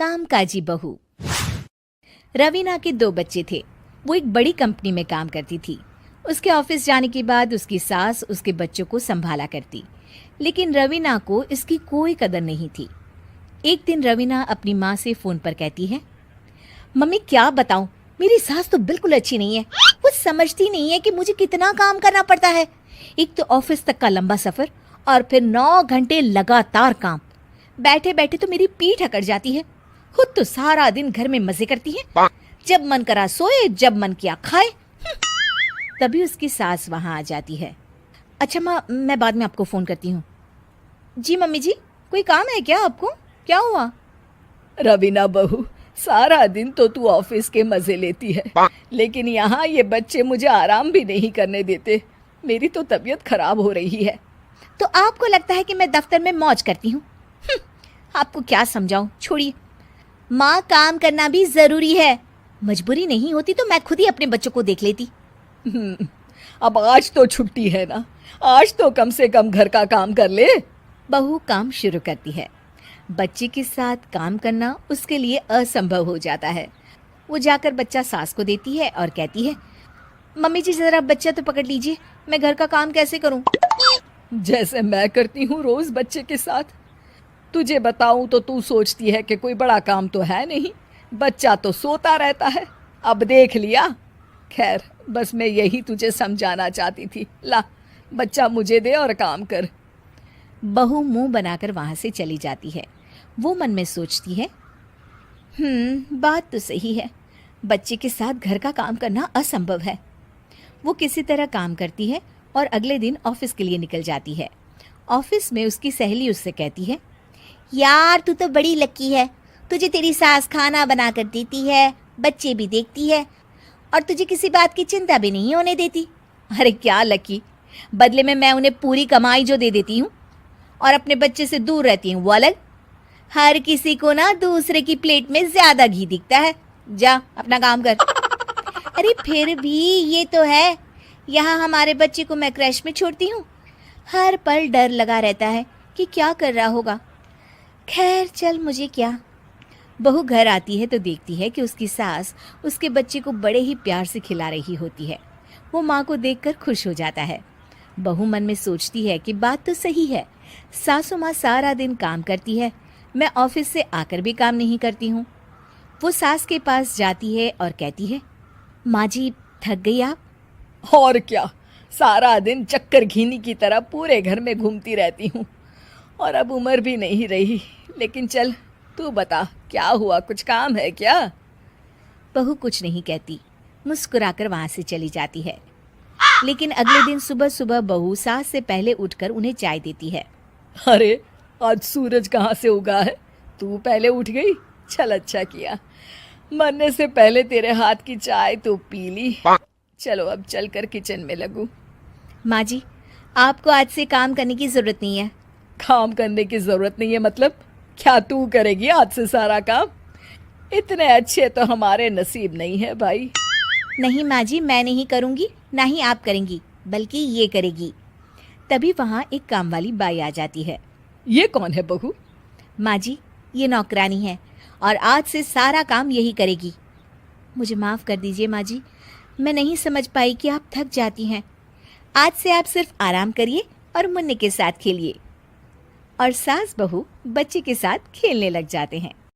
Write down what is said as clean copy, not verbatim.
कामकाजी बहू। रवीना के 2 बच्चे थे। वो एक बड़ी कंपनी में काम करती थी। उसके ऑफिस जाने के बाद उसकी सास उसके बच्चों को संभाला करती, लेकिन रवीना को इसकी कोई कदर नहीं थी। एक दिन रवीना अपनी माँ से फोन पर कहती है, मम्मी क्या बताऊं, मेरी सास तो बिल्कुल अच्छी नहीं है। वो समझती नहीं है कि मुझे कितना काम करना पड़ता है। एक तो ऑफिस तक का लंबा सफर और फिर 9 घंटे लगातार काम। बैठे बैठे तो मेरी पीठ अकड़ जाती है। खुद तो सारा दिन घर में मजे करती है, जब मन करा सोए, जब मन किया खाए। तभी उसकी सास वहां आ जाती है। अच्छा माँ, मैं बाद में आपको फोन करती हूँ। जी मम्मी जी, कोई काम है क्या आपको? क्या हुआ? रवीना बहू, सारा दिन तो तू ऑफिस के मजे लेती है, लेकिन यहाँ ये बच्चे मुझे आराम भी नहीं करने देते। मेरी तो तबीयत खराब हो रही है। तो आपको लगता है कि मैं दफ्तर में मौज करती हूँ? आपको क्या समझाऊं, छोड़िए। माँ, काम करना भी जरूरी है। मजबूरी नहीं होती तो मैं खुद ही अपने बच्चों को देख लेती। अब आज तो छुट्टी है ना, आज तो कम से कम घर का काम कर ले। बहू काम शुरू करती है। बच्चे के साथ काम करना उसके लिए असंभव हो जाता है। वो जाकर बच्चा सास को देती है और कहती है, मम्मी जी जरा बच्चा तो पकड़ लीजिए, मैं घर का काम कैसे करूं? जैसे मैं करती हूँ रोज बच्चे के साथ। तुझे बताऊं तो तू सोचती है कि कोई बड़ा काम तो है नहीं, बच्चा तो सोता रहता है। अब देख लिया। खैर, बस मैं यही तुझे समझाना चाहती थी। ला, बच्चा मुझे दे और काम कर। बहू मुंह बनाकर वहां से चली जाती है। वो मन में सोचती है, बात तो सही है, बच्चे के साथ घर का काम करना असंभव है। वो किसी तरह काम करती है और अगले दिन ऑफिस के लिए निकल जाती है। ऑफिस में उसकी सहेली उससे कहती है, यार तू तो बड़ी लकी है, तुझे तेरी सास खाना बना कर देती है, बच्चे भी देखती है और तुझे किसी बात की चिंता भी नहीं होने देती। अरे क्या लकी, बदले में मैं उन्हें पूरी कमाई जो दे देती हूँ और अपने बच्चे से दूर रहती हूँ वो अलग। हर किसी को ना दूसरे की प्लेट में ज्यादा घी दिखता है। जा अपना काम कर। अरे फिर भी ये तो है, यहाँ हमारे बच्चे को मैं क्रैश में छोड़ती हूँ, हर पल डर लगा रहता है कि क्या कर रहा होगा। खैर चल, मुझे क्या। बहू घर आती है तो देखती है कि उसकी सास उसके बच्चे को बड़े ही प्यार से खिला रही होती है। वो माँ को देखकर खुश हो जाता है। बहू मन में सोचती है कि बात तो सही है, सासू माँ सारा दिन काम करती है, मैं ऑफिस से आकर भी काम नहीं करती हूँ। वो सास के पास जाती है और कहती है, माँ जी थक गई आप? और क्या, सारा दिन चक्कर घीनी की तरह पूरे घर में घूमती रहती हूँ और अब उम्र भी नहीं रही। लेकिन चल तू बता, क्या हुआ, कुछ काम है क्या? बहू कुछ नहीं कहती, मुस्कुराकर वहां से चली जाती है। लेकिन अगले दिन सुबह सुबह बहू सास से पहले उठकर उन्हें चाय देती है। अरे आज सूरज कहाँ से उगा है, तू पहले उठ गई। चल अच्छा किया, मरने से पहले तेरे हाथ की चाय तो पी ली। चलो अब चलकर किचन में लगूं। माँ जी, आपको आज से काम करने की जरूरत नहीं है। काम करने की जरूरत नहीं है मतलब? क्या तू करेगी आज से सारा काम? इतने अच्छे तो हमारे नसीब नहीं है भाई। नहीं माँ जी, मैं नहीं करूँगी, ना ही आप करेंगी, बल्कि ये करेगी। तभी वहाँ एक काम वाली बाई आ जाती है। ये कौन है बहू? माँ जी, ये नौकरानी है और आज से सारा काम यही करेगी। मुझे माफ़ कर दीजिए माँ जी, मैं नहीं समझ पाई कि आप थक जाती हैं। आज से आप सिर्फ आराम करिए और मुन्ने के साथ खेलिए। और सास बहू बच्चे के साथ खेलने लग जाते हैं।